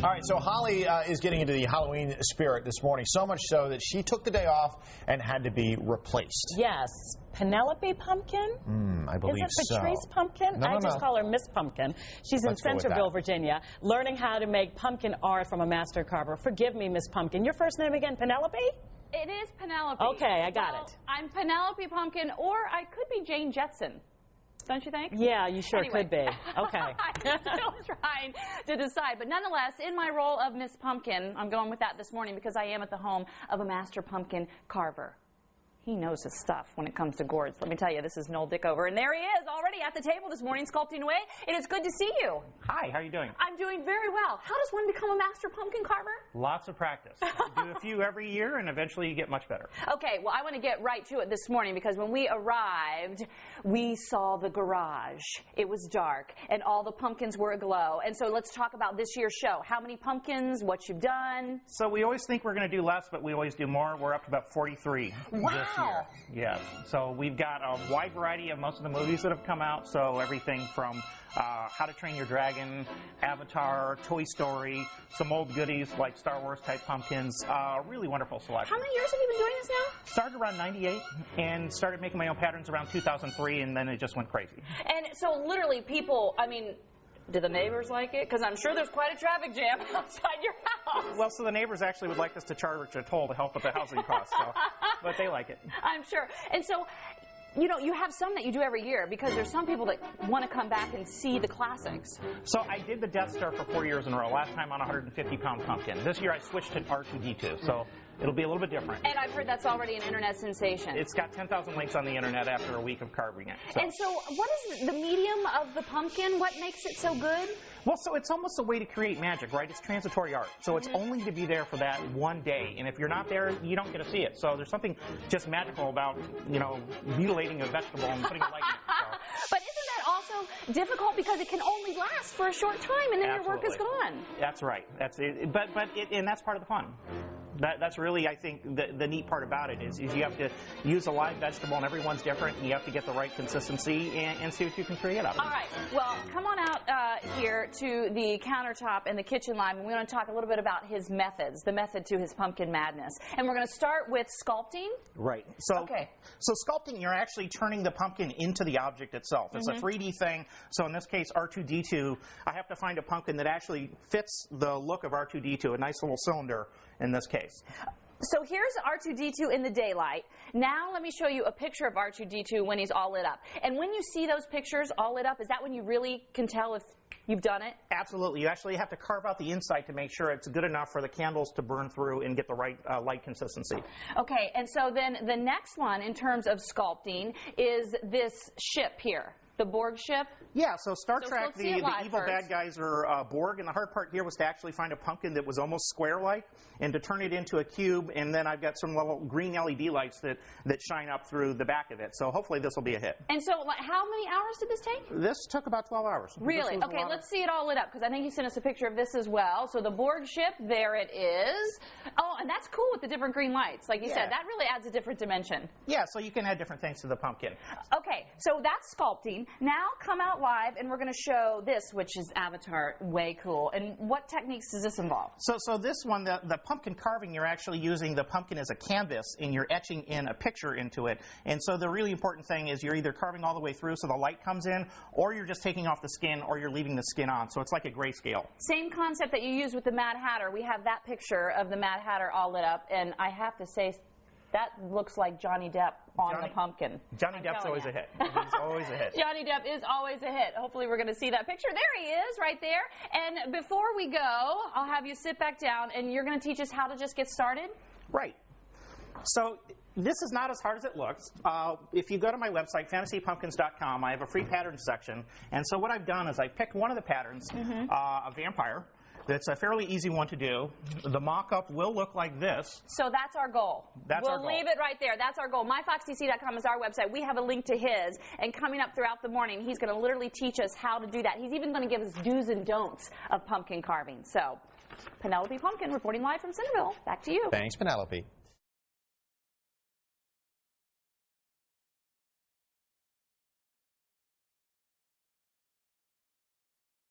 All right, so Holly is getting into the Halloween spirit this morning, so much so that she took the day off and had to be replaced. Yes. Penelope Pumpkin? I believe so. Is it Patrice Pumpkin? No, I just call her Miss Pumpkin. She's in Centerville, Virginia, learning how to make pumpkin art from a master carver. Forgive me, Miss Pumpkin. Your first name again, Penelope? It is Penelope. Okay, I got it. I'm Penelope Pumpkin, or I could be Jane Jetson. Don't you think? Yeah, you sure could be. Okay. I'm still trying to decide. But nonetheless, in my role of Miss Pumpkin, I'm going with that this morning because I am at the home of a master pumpkin carver. He knows his stuff when it comes to gourds. Let me tell you, this is Noel Dickover, and there he is already at the table this morning, sculpting away. It is good to see you. Hi, how are you doing? I'm doing very well. How does one become a master pumpkin carver? Lots of practice. You do a few every year, and eventually you get much better. Okay, well, I want to get right to it this morning because when we arrived, we saw the garage. It was dark, and all the pumpkins were aglow. And so let's talk about this year's show. How many pumpkins, what you've done? So we always think we're going to do less, but we always do more. We're up to about 43 this year. Yeah, so we've got a wide variety of most of the movies that have come out. So everything from How to Train Your Dragon, Avatar, Toy Story, some old goodies like Star Wars type pumpkins. Really wonderful selection. How many years have you been doing this now? Started around 98 and started making my own patterns around 2003, and then it just went crazy. And so literally people, I mean, do the neighbors like it? Because I'm sure there's quite a traffic jam outside your house. Well, so the neighbors actually would like us to charge a toll to help with the housing costs, so, but they like it. I'm sure. And so, you know, you have some that you do every year because there's some people that want to come back and see the classics. So I did the Death Star for 4 years in a row, last time on a 150-pound pumpkin. This year I switched to R2-D2, so it'll be a little bit different. And I've heard that's already an internet sensation. It's got 10,000 links on the internet after a week of carving it. So. And so what is the medium of the pumpkin? What makes it so good? Well, so it's almost a way to create magic, right? It's transitory art. So it's only to be there for that one day. And if you're not there, you don't get to see it. So there's something just magical about, you know, mutilating a vegetable and putting a light in it. So. But isn't that also difficult because it can only last for a short time and then your work is gone? That's right. That's it. And that's part of the fun. That's really, I think, the neat part about it is you have to use a live vegetable, and everyone's different, and you have to get the right consistency and see what you can create out of it. All right. Well, come on out here to the countertop and the kitchen line, and we're going to talk a little bit about his methods, the method to his pumpkin madness. And we're going to start with sculpting. Right. So sculpting, you're actually turning the pumpkin into the object itself. It's a 3D thing. So in this case, R2-D2, I have to find a pumpkin that actually fits the look of R2-D2, a nice little cylinder in this case. So here's R2-D2 in the daylight. Now let me show you a picture of R2-D2 when he's all lit up. And when you see those pictures all lit up, is that when you really can tell if you've done it? Absolutely. You actually have to carve out the inside to make sure it's good enough for the candles to burn through and get the right light consistency. Okay, and so then the next one in terms of sculpting is this ship here. The Borg ship? Yeah, so Star Trek, the evil bad guys are Borg, and the hard part here was to actually find a pumpkin that was almost square-like and to turn it into a cube, and then I've got some little green LED lights that shine up through the back of it, so hopefully this will be a hit. And so how many hours did this take? This took about 12 hours. Really? Okay, let's see it all lit up, because I think you sent us a picture of this as well. So the Borg ship, there it is. Oh, and that's cool with the different green lights. Like you said, that really adds a different dimension. Yeah, so you can add different things to the pumpkin. Okay, so that's sculpting. Now come out live and we're going to show this, which is Avatar, way cool. And what techniques does this involve? So this one, the pumpkin carving, you're actually using the pumpkin as a canvas and you're etching in a picture into it. And so the really important thing is you're either carving all the way through so the light comes in, or you're just taking off the skin, or you're leaving the skin on. So it's like a grayscale. Same concept that you use with the Mad Hatter. We have that picture of the Mad Hatter all lit up, and I have to say, that looks like Johnny Depp on the pumpkin. Johnny Depp's always a hit. He's always a hit. Johnny Depp is always a hit. Hopefully we're going to see that picture. There he is, right there. And before we go, I'll have you sit back down, and you're going to teach us how to just get started? Right. So this is not as hard as it looks. If you go to my website, fantasypumpkins.com, I have a free patterns section. And so what I've done is I picked one of the patterns, a vampire. That's a fairly easy one to do. The mock-up will look like this. So that's our goal. We'll leave it right there. That's our goal. MyFoxDC.com is our website. We have a link to his. And coming up throughout the morning, he's going to literally teach us how to do that. He's even going to give us do's and don'ts of pumpkin carving. So, Penelope Pumpkin reporting live from Centerville. Back to you. Thanks, Penelope.